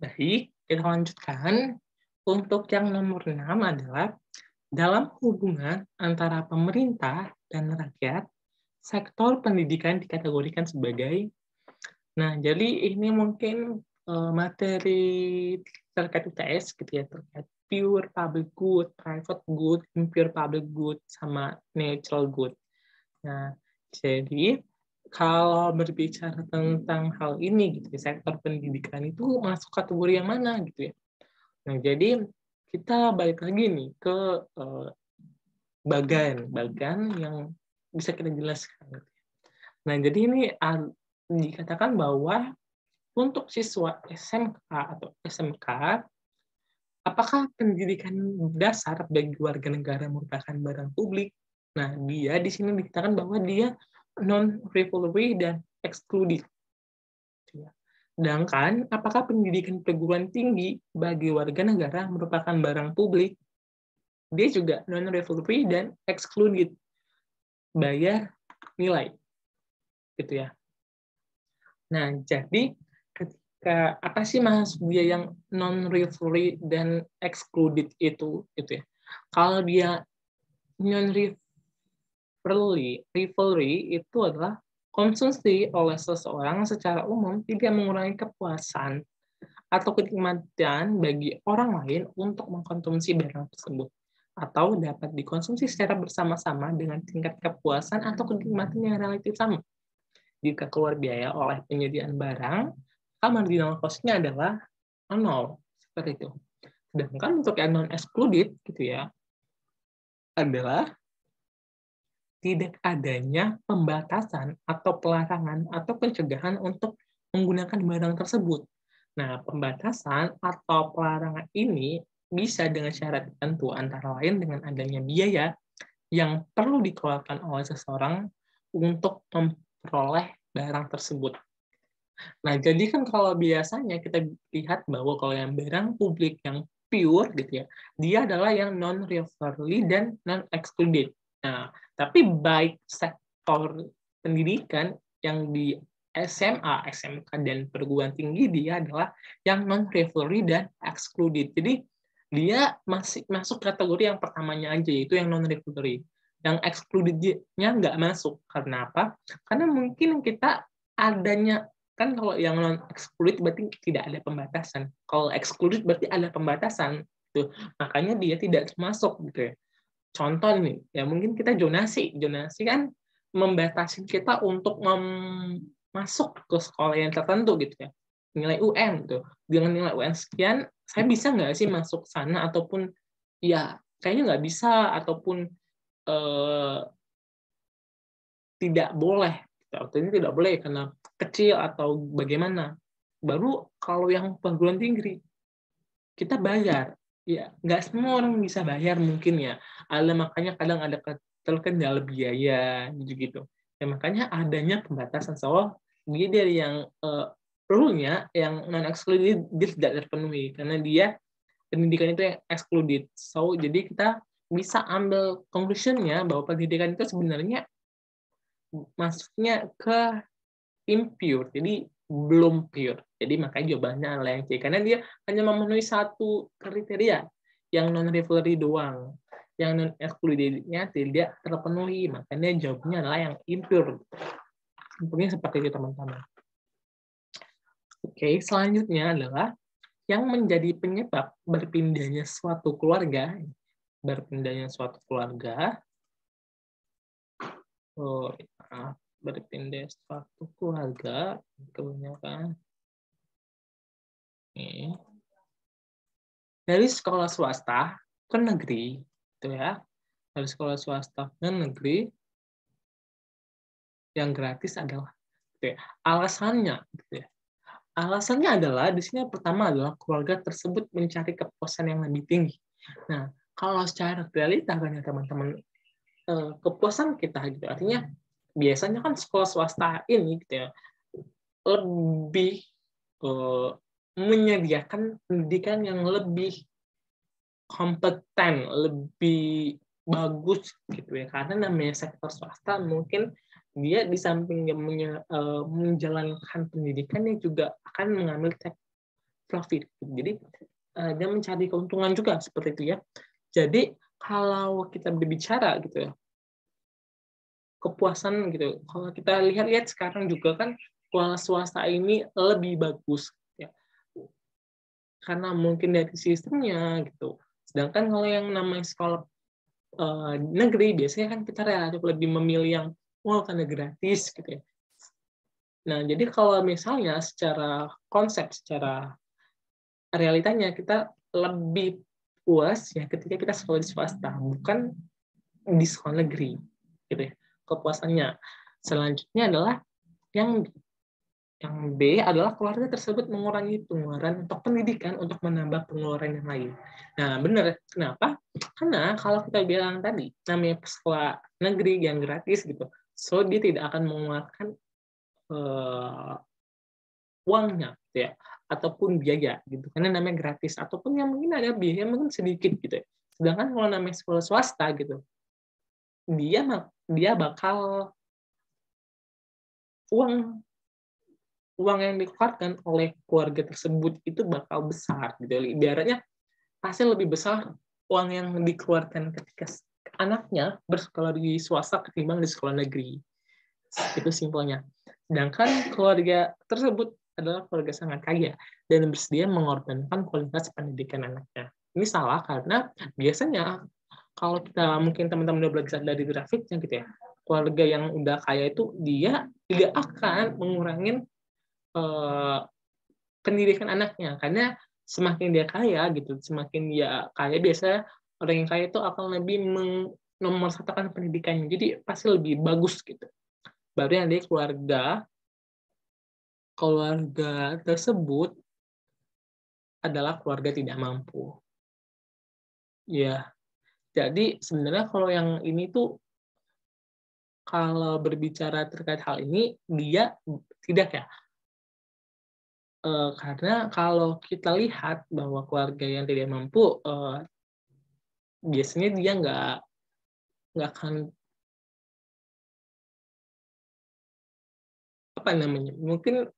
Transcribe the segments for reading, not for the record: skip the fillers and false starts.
Baik, kita lanjutkan. Untuk yang nomor 6 adalah dalam hubungan antara pemerintah dan rakyat, sektor pendidikan dikategorikan sebagai. Nah, jadi ini mungkin materi terkait UTS gitu ya, terkait pure public good, private good, impure public good, sama natural good. Nah, jadi kalau berbicara tentang hal ini gitu ya, sektor pendidikan itu masuk kategori yang mana gitu ya. Nah, jadi kita balik lagi nih ke bagan yang bisa kita jelaskan. Nah, jadi ini dikatakan bahwa untuk siswa SMK atau SMK, apakah pendidikan dasar bagi warga negara merupakan barang publik? Nah, dia di sini dikatakan bahwa dia non-rivalry dan excluded. Sedangkan, apakah pendidikan perguruan tinggi bagi warga negara merupakan barang publik? Dia juga non-rivalry dan excluded. Bayar nilai. Gitu ya. Nah, jadi ketika apa sih maksud dia yang non-rivalry dan excluded itu gitu ya. Kalau dia non-rivalry itu adalah konsumsi oleh seseorang secara umum tidak mengurangi kepuasan atau kenikmatan bagi orang lain untuk mengkonsumsi barang tersebut, atau dapat dikonsumsi secara bersama-sama dengan tingkat kepuasan atau kenikmatan yang relatif sama. Jika keluar biaya oleh penyediaan barang, maka marginal cost-nya adalah 0. Seperti itu. Sedangkan untuk yang non-excluded, gitu ya, adalah tidak adanya pembatasan atau pelarangan atau pencegahan untuk menggunakan barang tersebut. Nah, pembatasan atau pelarangan ini bisa dengan syarat tertentu, antara lain dengan adanya biaya yang perlu dikeluarkan oleh seseorang untuk memperoleh barang tersebut. Nah, jadi kan kalau biasanya kita lihat bahwa kalau yang barang publik yang pure gitu ya, dia adalah yang non-rivalry dan non-excluded. Nah, tapi baik sektor pendidikan yang di SMA, SMK, dan perguruan tinggi dia adalah yang non-rivalry dan excluded. Jadi dia masih masuk kategori yang pertamanya aja, yaitu yang non-rivalry. Yang excluded-nya nggak masuk. Karena apa? Karena mungkin kita adanya, kan kalau yang non excluded berarti tidak ada pembatasan. Kalau excluded berarti ada pembatasan. Tuh. Makanya dia tidak masuk gitu ya. Contoh nih, ya mungkin kita zonasi. Zonasi kan membatasi kita untuk masuk ke sekolah yang tertentu gitu ya. Nilai UN gitu. Dengan nilai UN sekian, saya bisa nggak sih masuk sana, ataupun ya kayaknya nggak bisa, ataupun tidak boleh. Artinya tidak boleh karena kecil atau bagaimana. Baru kalau yang perguruan tinggi, kita bayar. Ya, nggak semua orang bisa bayar mungkin ya. Makanya kadang ada terkendala biaya gitu-gitu. Ya, makanya adanya pembatasan. So, dia dari yang rule-nya yang non-excluded dia tidak terpenuhi karena dia pendidikan itu yang excluded. So, jadi kita bisa ambil conclusion-nya bahwa pendidikan itu sebenarnya masuknya ke impure, jadi belum pure. Jadi makanya jawabannya adalah yang C, karena dia hanya memenuhi satu kriteria, yang non-rivalry doang. Yang non-excluded-nya tidak terpenuhi, makanya jawabnya adalah yang impure. Mungkin seperti itu, teman-teman. Oke, selanjutnya adalah yang menjadi penyebab berpindahnya suatu keluarga. Berpindah suatu keluarga kebanyakan dari sekolah swasta ke negeri, gitu ya. Dari sekolah swasta ke negeri yang gratis adalah, gitu ya. Alasannya, gitu ya. Alasannya adalah di sini pertama adalah keluarga tersebut mencari kepuasan yang lebih tinggi. Nah, kalau secara realita kan ya teman-teman, kepuasan kita gitu, artinya biasanya kan sekolah swasta ini gitu ya lebih menyediakan pendidikan yang lebih kompeten, lebih bagus gitu ya, karena namanya sektor swasta mungkin dia di samping menjalankan pendidikannya juga akan mengambil profit. Jadi dia mencari keuntungan juga seperti itu ya. Jadi kalau kita berbicara gitu ya, kepuasan gitu. Kalau kita lihat-lihat sekarang juga kan sekolah swasta ini lebih bagus ya. Karena mungkin dari sistemnya gitu. Sedangkan kalau yang namanya sekolah negeri biasanya kan kita relatif lebih memilih yang karena gratis gitu ya. Nah, jadi kalau misalnya secara konsep, secara realitanya kita lebih puas ya ketika kita sekolah di swasta, bukan di sekolah negeri, gitu ya. Kepuasannya. Selanjutnya adalah yang B adalah keluarga tersebut mengurangi pengeluaran untuk pendidikan untuk menambah pengeluaran yang lain. Nah, benar. Kenapa? Karena kalau kita bilang tadi, namanya sekolah negeri yang gratis gitu, so dia tidak akan mengeluarkan uangnya gitu ya, ataupun biaya gitu, karena namanya gratis, ataupun yang mungkin ada biaya mungkin sedikit gitu ya. Sedangkan kalau namanya sekolah swasta gitu, dia bakal uang yang dikeluarkan oleh keluarga tersebut itu bakal besar gitu. Ibaratnya pasti lebih besar uang yang dikeluarkan ketika anaknya bersekolah di swasta ketimbang di sekolah negeri. Itu simpelnya. Sedangkan keluarga tersebut adalah keluarga sangat kaya dan bersedia mengorbankan kualitas pendidikan anaknya. Ini salah karena biasanya kalau kita mungkin teman-teman udah belajar dari grafiknya gitu ya, keluarga yang udah kaya itu dia tidak akan mengurangi pendidikan anaknya, karena semakin dia kaya gitu, semakin dia kaya biasanya orang yang kaya itu akan lebih menomorsatukan pendidikannya, jadi pasti lebih bagus gitu. Baru yang dari keluarga tersebut adalah keluarga tidak mampu. Ya, jadi sebenarnya kalau yang ini tuh kalau berbicara terkait hal ini dia tidak ya. Karena kalau kita lihat bahwa keluarga yang tidak mampu biasanya dia nggak akan apa namanya, mungkin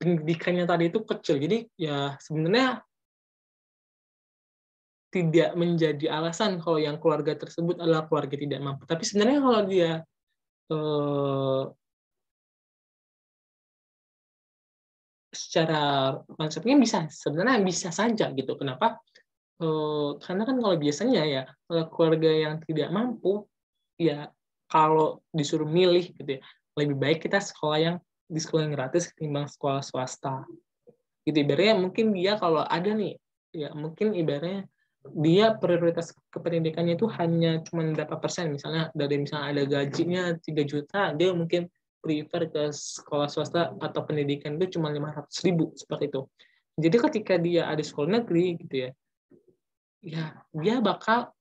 pendidikannya tadi itu kecil, jadi ya sebenarnya tidak menjadi alasan kalau yang keluarga tersebut adalah keluarga tidak mampu. Tapi sebenarnya kalau dia secara konsepnya sebenarnya bisa saja gitu. Kenapa? Karena kan kalau biasanya ya keluarga yang tidak mampu ya kalau disuruh milih gitu ya, lebih baik kita di sekolah yang gratis ketimbang sekolah swasta. Gitu ibaratnya mungkin dia kalau ada nih ya mungkin ibaratnya dia prioritas kependidikannya itu hanya cuma berapa persen, misalnya ada gajinya 3 juta, dia mungkin prefer ke sekolah swasta atau pendidikan itu cuma 500.000 seperti itu. Jadi ketika dia ada sekolah negeri gitu ya dia bakal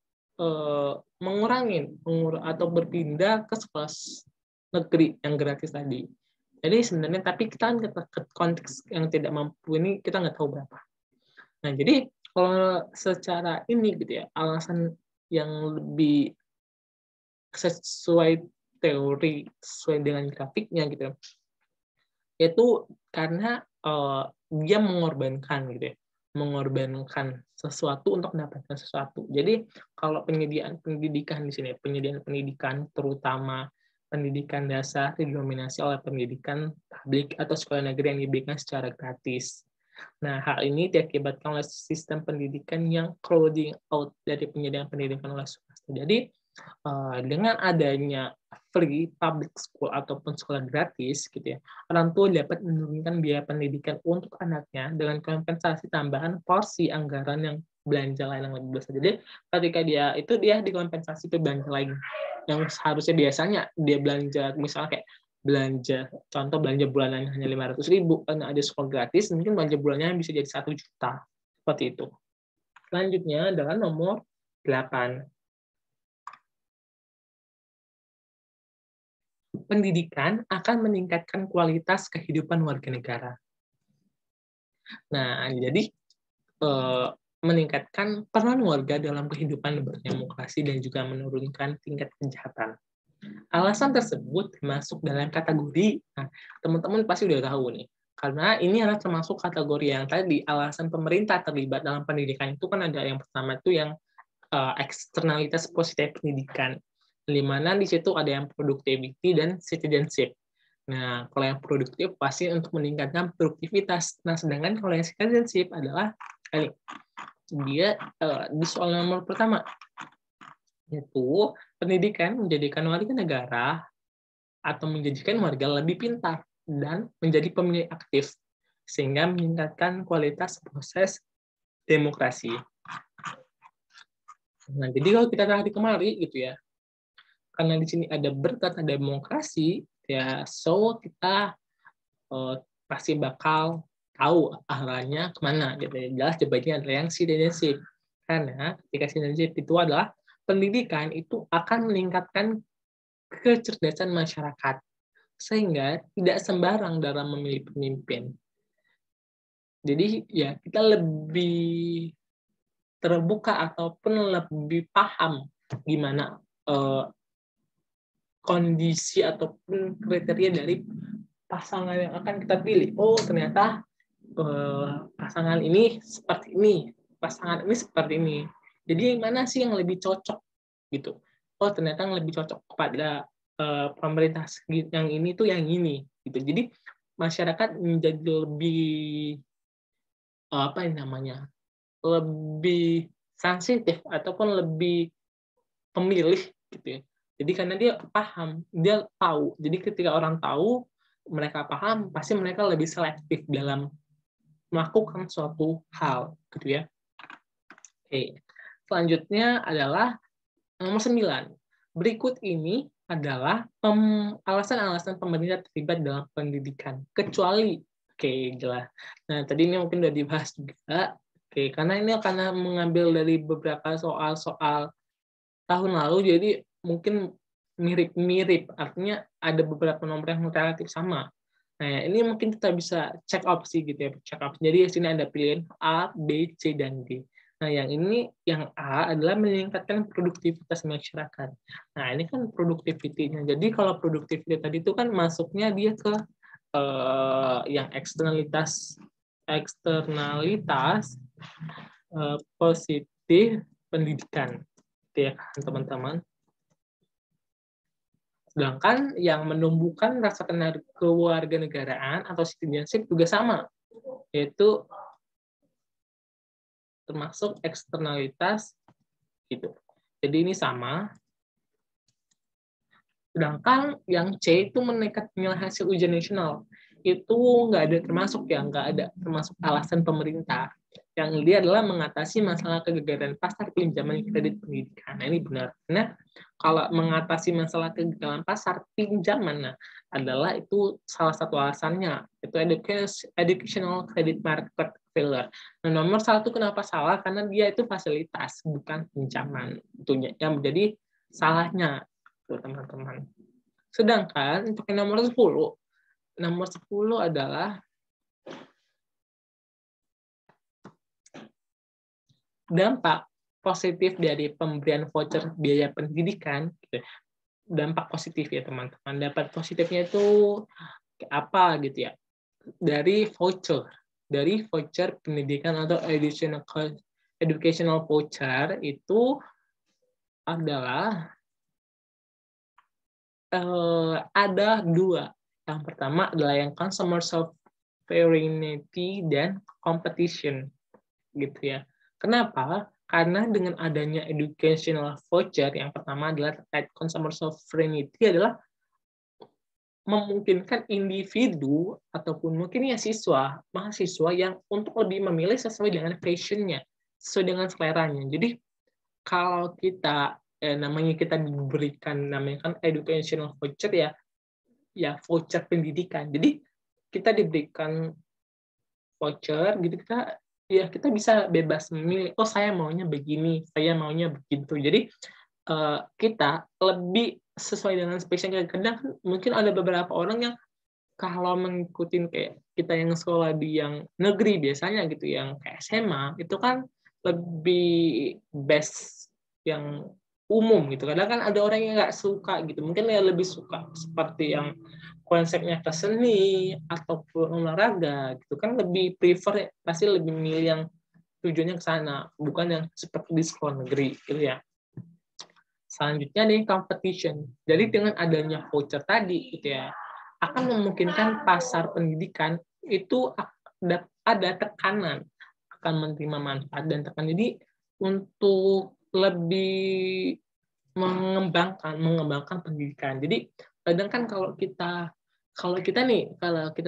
atau berpindah ke sekolah negeri yang gratis tadi. Jadi sebenarnya tapi kita kan ke konteks yang tidak mampu ini kita nggak tahu berapa. Nah jadi kalau secara ini gitu ya, alasan yang lebih sesuai teori, sesuai dengan grafiknya gitu, itu karena dia mengorbankan gitu ya, mengorbankan sesuatu untuk mendapatkan sesuatu. Jadi kalau penyediaan pendidikan di sini, penyediaan pendidikan terutama pendidikan dasar didominasi oleh pendidikan publik atau sekolah negeri yang diberikan secara gratis. Nah, hal ini diakibatkan oleh sistem pendidikan yang crowding out dari penyediaan pendidikan oleh swasta. Jadi, dengan adanya free public school ataupun sekolah gratis, gitu ya, orang tua dapat menurunkan biaya pendidikan untuk anaknya dengan kompensasi tambahan porsi anggaran yang belanja lain yang lebih besar. Jadi, ketika dia dikompensasi ke belanja lain yang seharusnya biasanya dia belanja, misalnya kayak contoh belanja bulanan hanya 500.000, karena ada sekolah gratis, mungkin belanja bulannya bisa jadi 1 juta. Seperti itu. Selanjutnya adalah nomor 8. Pendidikan akan meningkatkan kualitas kehidupan warga negara. Nah, jadi meningkatkan peran warga dalam kehidupan berdemokrasi dan juga menurunkan tingkat kejahatan. Alasan tersebut masuk dalam kategori, nah, teman-teman pasti udah tahu nih, karena ini adalah termasuk kategori yang tadi, alasan pemerintah terlibat dalam pendidikan itu kan ada yang pertama itu yang eksternalitas positif pendidikan, di mana di situ ada yang productivity dan citizenship. Nah, kalau yang produktif pasti untuk meningkatkan produktivitas. Nah, sedangkan kalau yang citizenship adalah dia di soal nomor pertama, yaitu pendidikan menjadikan warga negara atau menjadikan warga lebih pintar dan menjadi pemilih aktif, sehingga meningkatkan kualitas proses demokrasi. Nah, jadi kalau kita tarik kemari gitu ya, karena di sini ada berkata demokrasi, ya so kita pasti bakal tahu arahnya kemana gitu ya. Jelas jawabannya adalah yang citizenship. Karena ketika citizenship itu adalah pendidikan itu akan meningkatkan kecerdasan masyarakat sehingga tidak sembarang dalam memilih pemimpin. Jadi ya kita lebih terbuka ataupun lebih paham gimana kondisi ataupun kriteria dari pasangan yang akan kita pilih. Oh, ternyata pasangan ini seperti ini, pasangan ini seperti ini. Jadi mana sih yang lebih cocok gitu? Oh, ternyata yang lebih cocok kepada pemerintah yang ini tuh yang ini gitu. Jadi masyarakat menjadi lebih apa yang namanya? Lebih sensitif ataupun lebih pemilih gitu ya. Jadi karena dia paham, dia tahu. Jadi ketika orang tahu, mereka paham, pasti mereka lebih selektif dalam melakukan suatu hal, gitu ya. Oke. Selanjutnya adalah nomor 9. Berikut ini adalah alasan-alasan pemerintah terlibat dalam pendidikan, kecuali, oke, jelas. Nah, tadi ini mungkin udah dibahas juga, oke, karena ini akan mengambil dari beberapa soal-soal tahun lalu, jadi mungkin mirip-mirip, artinya ada beberapa nomor yang relatif sama. Nah, ini mungkin kita bisa cek opsi gitu ya, cek opsi. Jadi di sini ada pilihan A, B, C, dan D. Nah, yang ini, yang A adalah meningkatkan produktivitas masyarakat. Nah, ini kan productivity-nya. Jadi kalau produktivitas tadi itu kan masuknya dia ke yang eksternalitas positif pendidikan. Gitu ya, teman-teman. Sedangkan yang menumbuhkan rasa kewarganegaraan atau citizenship juga sama, yaitu termasuk eksternalitas gitu. Jadi ini sama. Sedangkan yang C itu menekat nilai hasil ujian nasional. Itu nggak ada termasuk ya, nggak ada termasuk alasan pemerintah. Yang dia adalah mengatasi masalah kegagalan pasar pinjaman kredit pendidikan. Nah, ini benar. Nah, kalau mengatasi masalah kegagalan pasar pinjaman, nah, adalah itu salah satu alasannya. Itu educational credit market failure. Nah, nomor satu kenapa salah? Karena dia itu fasilitas, bukan pinjaman. Itu yang menjadi salahnya, teman-teman. Sedangkan untuk yang nomor 10 adalah dampak positif dari pemberian voucher biaya pendidikan. Dampak positif ya teman-teman. Dampak positifnya itu apa gitu ya? Dari voucher pendidikan atau educational voucher itu adalah ada 2. Yang pertama adalah yang consumer sovereignty dan competition, gitu ya. Kenapa? Karena dengan adanya educational voucher, yang pertama adalah terkait consumer sovereignty adalah memungkinkan individu ataupun mungkin ya mahasiswa yang untuk lebih memilih sesuai dengan passion-nya, sesuai dengan seleranya. Jadi kalau kita namanya kita diberikan namanya kan educational voucher ya voucher pendidikan. Jadi kita diberikan voucher gitu, kita bisa bebas memilih, oh saya maunya begini, saya maunya begitu. Jadi kita lebih sesuai dengan passion. Kadang mungkin ada beberapa orang yang kalau mengikuti kayak kita yang sekolah di yang negeri biasanya gitu, yang kayak SMA itu kan lebih best yang umum gitu. Kadang kan ada orang yang nggak suka gitu. Mungkin ya lebih suka seperti yang konsepnya ke seni ataupun olahraga gitu kan, lebih prefer pasti lebih milih yang tujuannya ke sana, bukan yang seperti di sekolah negeri gitu ya. Selanjutnya nih competition. Jadi dengan adanya voucher tadi gitu ya, akan memungkinkan pasar pendidikan itu ada tekanan akan menerima manfaat dan tekanan. Jadi untuk lebih mengembangkan pendidikan. Jadi kadang kan kalau kita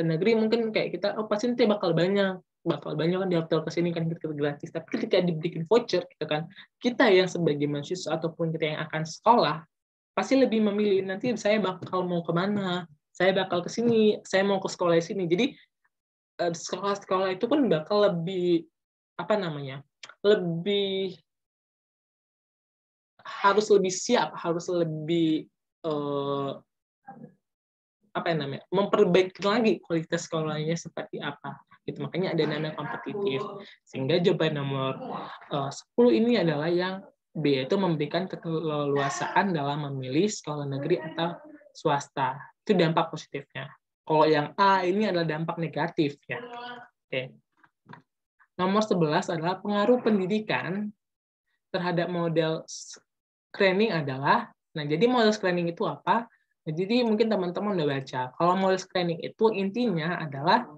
negeri mungkin kayak kita pasti nanti bakal banyak kan daftar ke sini kan kita gratis. Tapi ketika dibikin voucher gitu kan, kita yang sebagai mahasiswa ataupun kita yang akan sekolah pasti lebih memilih nanti saya bakal mau kemana, saya bakal ke sini, saya mau ke sekolah di sini. Jadi sekolah-sekolah itu pun bakal lebih lebih harus lebih siap, harus lebih memperbaiki lagi kualitas sekolahnya seperti apa. Gitu. Makanya ada namanya kompetitif. Sehingga jawaban nomor 10 ini adalah yang B, yaitu memberikan keleluasaan dalam memilih sekolah negeri atau swasta. Itu dampak positifnya. Kalau yang A ini adalah dampak negatif ya. Oke. Nomor 11 adalah pengaruh pendidikan terhadap model screening adalah, jadi model screening itu apa? Jadi mungkin teman-teman udah baca. Kalau model screening itu intinya adalah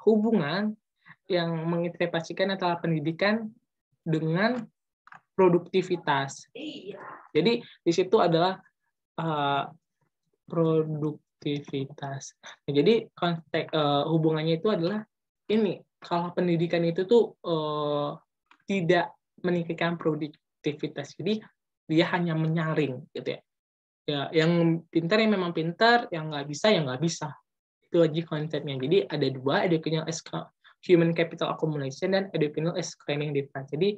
hubungan yang menginterpretasikan antara pendidikan dengan produktivitas. Jadi di situ adalah produktivitas. Jadi konteks hubungannya itu adalah ini. Kalau pendidikan itu tuh tidak meningkatkan produktivitas. Jadi dia hanya menyaring gitu ya. Ya, yang pintar yang memang pintar, yang nggak bisa ya nggak bisa. Itu aja konsepnya. Jadi ada dua, educational as human capital accumulation dan educational as screening difference. Jadi